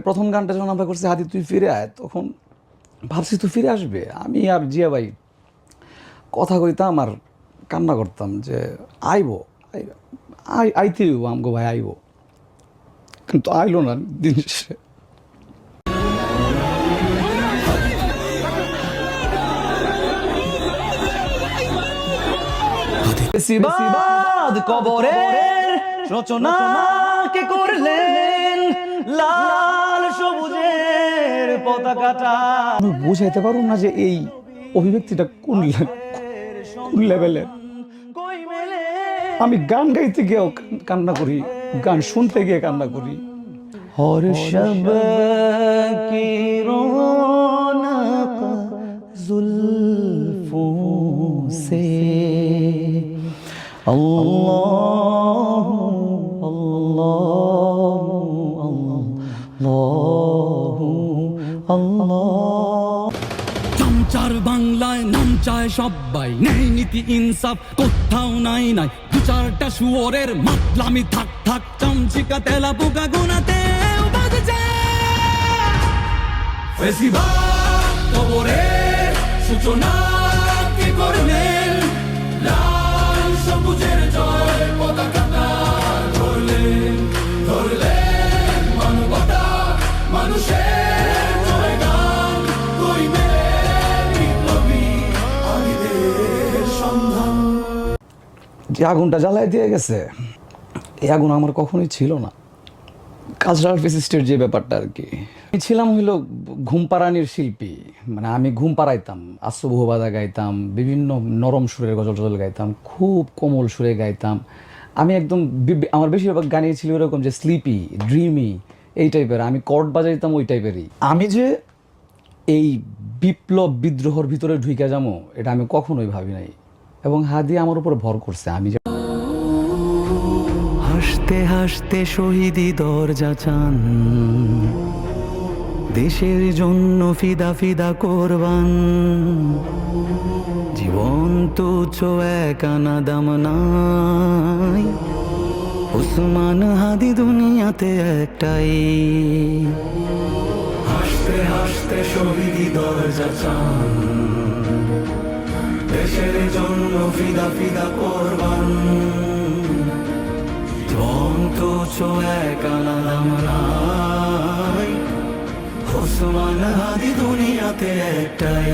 প্রথম গানটা যখন আমরা করছি হাদি তুই ফিরে আয়, তখন ভাবছি তুই ফিরে আসবে। আমি আর জিয়া ভাই কথা কইতাম আর কান্না করতাম যে আইবো, আইতে আমগো ভাই আইবো, কিন্তু আইলো না দিন শেষে। কবরের রচনা কে করলেন লাল সবুজের পতাকাটা। আমি বুঝাইতে পারুম না যে এই অভিব্যক্তিটা কোন লেভেলের। আমি গান গাইতে গিয়েও কান্না করি, গান শুনতে গিয়ে কান্না করি। হর শব কি রৌনক जुल्फों से अल्लाह अल्लाह अल्लाह अल्लाह। চামচার বাংলায় নাম চায় সবাই, নেই নীতি ইনসাফ কোথাও নাই নাই। দু চারটা শুয়োরের মাতলামি থাক থাক, চামচিকা তেলা পোকা গোনাতে বাজছে। ফেসিবাদ কবরের সূচনা কে করলেন লাল সবুজের জয় পতাকাটা ধরলেন, ধরলেন মানবতা মানুষের জয়গান কইবে বিপ্লবী আদিদের সন্ধান। যে আগুনটা জ্বালাই দিয়ে গেছে, এই আগুন আমার কখনোই ছিল না। কালচারাল ফেসিস্টের যে ব্যাপারটা আর কি, আমি ছিলাম হইলো ঘুম পাড়ানির শিল্পী। মানে আমি ঘুম পাড়াইতাম, আশ্রবহুবাদা গাইতাম, বিভিন্ন নরম সুরের গজল টজল গাইতাম, খুব কোমল সুরে গাইতাম। আমি একদম আমার বেশিরভাগ গানই ছিল এরকম যে স্লিপি, ড্রিমি, এই টাইপের। আমি কর্ড বাজাইতাম ওই টাইপেরই। আমি যে এই বিপ্লব বিদ্রোহর ভিতরে ঢুকে যাবো এটা আমি কখনোই ভাবি নাই, এবং হাদি আমার উপর ভর করছে। আমি হাসতে হাসতে শহীদি দরজা চান, দেশের জন্য ফিদা ফিদা করবান। জীবন তুচ্ছ এক আনা দাম নাই, ওসমান হাদি দুনিয়াতে একটাই। হাসতে হাসতে শহীদি দরজা চান, দেশের জন্য ফিদা ফিদা করবান। জীবন তুচ্ছ এক আনা দাম নাই, ওসমান হাদি দুনিয়াতে একটাই।